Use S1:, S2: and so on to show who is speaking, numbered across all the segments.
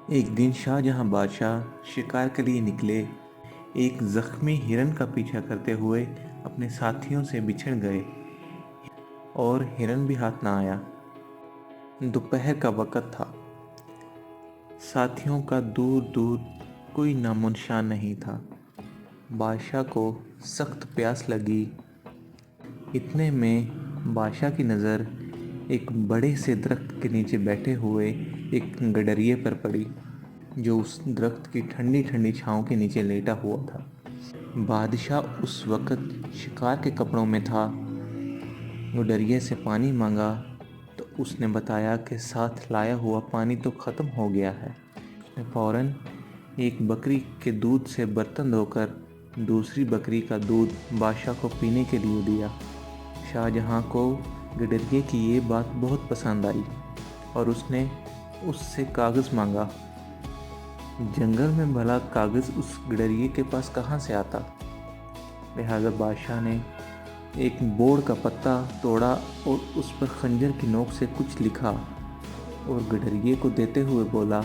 S1: ایک دن شاہ جہاں بادشاہ شکار کے لیے نکلے، ایک زخمی ہرن کا پیچھا کرتے ہوئے اپنے ساتھیوں سے بچھڑ گئے اور ہرن بھی ہاتھ نہ آیا۔ دوپہر کا وقت تھا، ساتھیوں کا دور دور کوئی نام و نشان نہیں تھا۔ بادشاہ کو سخت پیاس لگی۔ اتنے میں بادشاہ کی نظر ایک بڑے سے درخت کے نیچے بیٹھے ہوئے ایک گڈریے پر پڑی، جو اس درخت کی ٹھنڈی ٹھنڈی چھاؤں کے نیچے لیٹا ہوا تھا۔ بادشاہ اس وقت شکار کے کپڑوں میں تھا۔ گڈریے سے پانی مانگا تو اس نے بتایا کہ ساتھ لایا ہوا پانی تو ختم ہو گیا ہے۔ اس نے فوراً ایک بکری کے دودھ سے برتن دھو کر دوسری بکری کا دودھ بادشاہ کو پینے کے لیے دیا۔ شاہ جہاں کو گڈریے کی یہ بات بہت پسند آئی اور اس نے اس سے کاغذ مانگا۔ جنگل میں بھلا کاغذ اس گڈریے کے پاس کہاں سے آتا؟ لہذا بادشاہ نے ایک بوڑ کا پتا توڑا اور اس پر خنجر کی نوک سے کچھ لکھا اور گڈریے کو دیتے ہوئے بولا،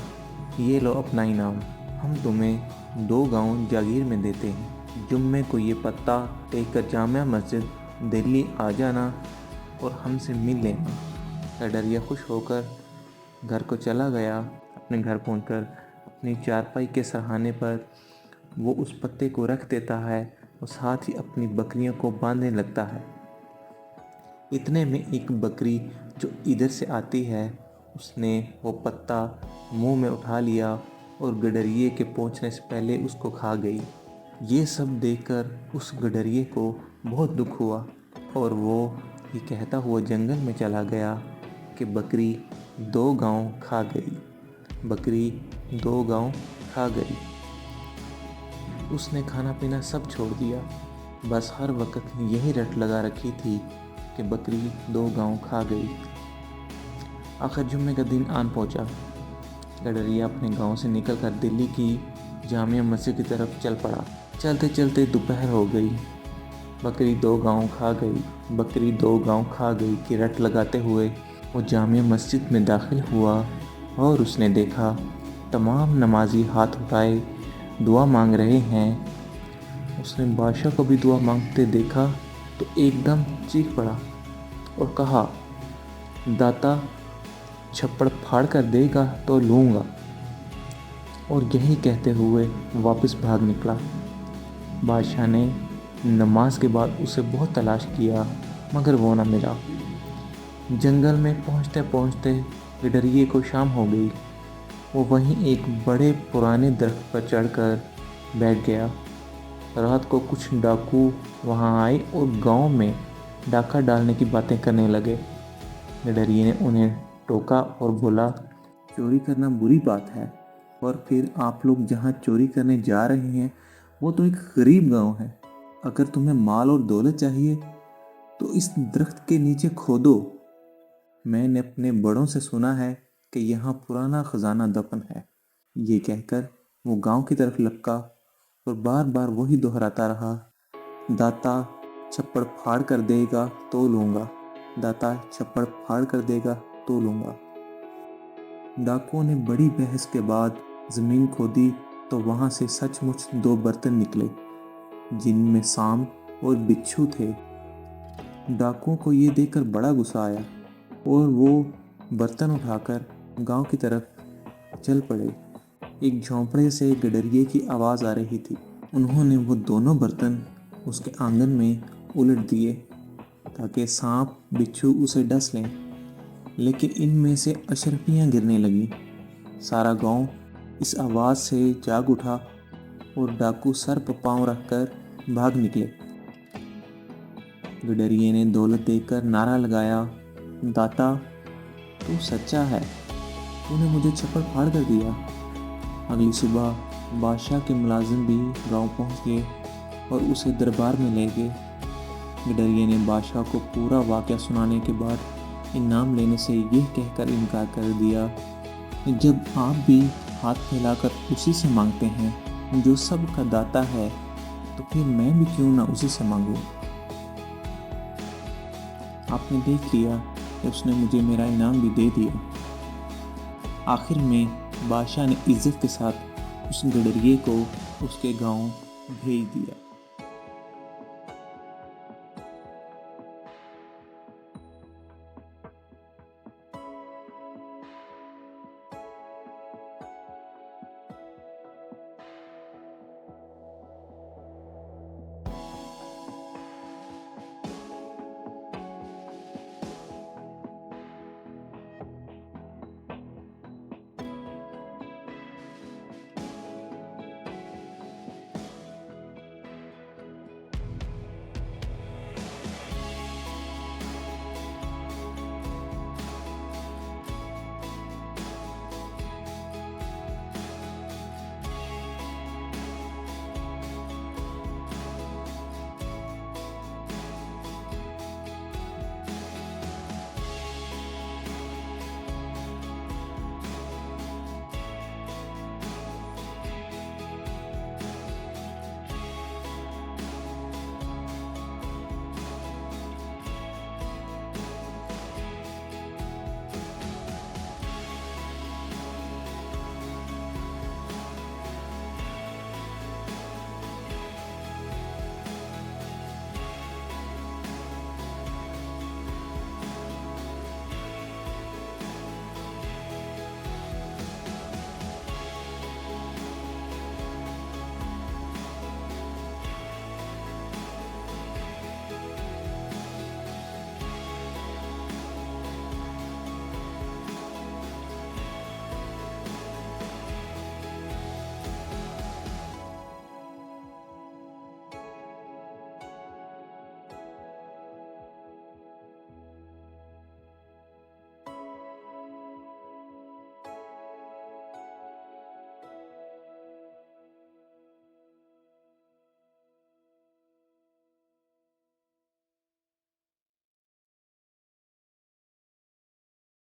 S1: یہ لو اپنا انعام، ہم تمہیں 2 گاؤں جاگیر میں دیتے ہیں۔ جمعے کو یہ پتا لے کر جامع مسجد دہلی آ جانا اور ہم سے مل لینا۔ گڈریا خوش ہو کر گھر کو چلا گیا۔ اپنے گھر پہنچ کر اپنی چارپائی کے سرہانے پر وہ اس پتے کو رکھ دیتا ہے اور ساتھ ہی اپنی بکریوں کو باندھنے لگتا ہے۔ اتنے میں ایک بکری جو ادھر سے آتی ہے، اس نے وہ پتا منہ میں اٹھا لیا اور گڈریے کے پہنچنے سے پہلے اس کو کھا گئی۔ یہ سب دیکھ کر اس گڈریے کو بہت دکھ ہوا اور وہ یہ کہتا ہوا جنگل میں چلا گیا کہ بکری 2 گاؤں کھا گئی، بکری 2 گاؤں کھا گئی۔ اس نے کھانا پینا سب چھوڑ دیا، بس ہر وقت یہی رٹ لگا رکھی تھی کہ بکری 2 گاؤں کھا گئی۔ آخر جمعے کا دن آن پہنچا۔ گڈریا اپنے گاؤں سے نکل کر دلی کی جامع مسجد کی طرف چل پڑا۔ چلتے چلتے دوپہر ہو گئی۔ بکری 2 گاؤں کھا گئی، بکری 2 گاؤں کھا گئی کی رٹ لگاتے ہوئے وہ جامع مسجد میں داخل ہوا اور اس نے دیکھا تمام نمازی ہاتھ اٹھائے دعا مانگ رہے ہیں۔ اس نے بادشاہ کو بھی دعا مانگتے دیکھا تو ایک دم چیخ پڑا اور کہا، داتا چھپڑ پھاڑ کر دے گا تو لوں گا، اور یہی کہتے ہوئے واپس بھاگ نکلا۔ بادشاہ نے نماز کے بعد اسے بہت تلاش کیا مگر وہ نہ ملا۔ جنگل میں پہنچتے پہنچتے گڈریے کو شام ہو گئی۔ وہ وہیں ایک بڑے پرانے درخت پر چڑھ کر بیٹھ گیا۔ رات کو کچھ ڈاکو وہاں آئے اور گاؤں میں ڈاکہ ڈالنے کی باتیں کرنے لگے۔ گڈریے نے انہیں ٹوکا اور بولا، چوری کرنا بری بات ہے، اور پھر آپ لوگ جہاں چوری کرنے جا رہے ہیں وہ تو ایک غریب گاؤں ہے۔ اگر تمہیں مال اور دولت چاہیے تو اس درخت کے نیچے کھودو۔ میں نے اپنے بڑوں سے سنا ہے کہ یہاں پرانا خزانہ دفن ہے۔ یہ کہہ کر وہ گاؤں کی طرف لپکا اور بار بار وہی دہراتا رہا، داتا چھپڑ پھاڑ کر دے گا تو لوں گا، داتا چھپڑ پھاڑ کر دے گا تو لوں گا۔ ڈاکوؤں نے بڑی بحث کے بعد زمین کھودی تو وہاں سے سچ مچ 2 برتن نکلے جن میں سانپ اور بچھو تھے۔ ڈاکوؤں کو یہ دیکھ کر بڑا غصہ آیا اور وہ برتن اٹھا کر گاؤں کی طرف چل پڑے۔ ایک جھونپڑے سے گڈریے کی آواز آ رہی تھی۔ انہوں نے وہ دونوں برتن اس کے آنگن میں الٹ دیے تاکہ سانپ بچھو اسے ڈس لیں، لیکن ان میں سے اشرفیاں گرنے لگیں۔ سارا گاؤں اس آواز سے جاگ اٹھا اور ڈاکو سر پر پاؤں رکھ کر بھاگ نکلے۔ گڈریے نے دولت دیکھ کر نعرہ لگایا، داتا تو سچا ہے، تو نے مجھے چھپڑ پھاڑ کر دیا۔ اگلی صبح بادشاہ کے ملازم بھی گاؤں پہنچ گئے اور اسے دربار میں لے گئے۔ گڈریے نے بادشاہ کو پورا واقعہ سنانے کے بعد انعام لینے سے یہ کہہ کر انکار کر دیا، جب آپ بھی ہاتھ پھیلا کر اسی سے مانگتے ہیں جو سب کا داتا ہے، تو پھر میں بھی کیوں نہ اسی سے مانگوں۔ آپ نے دیکھ لیا کہ اس نے مجھے میرا انعام بھی دے دیا۔ آخر میں بادشاہ نے عزت کے ساتھ اس گڈریے کو اس کے گاؤں بھیج دیا۔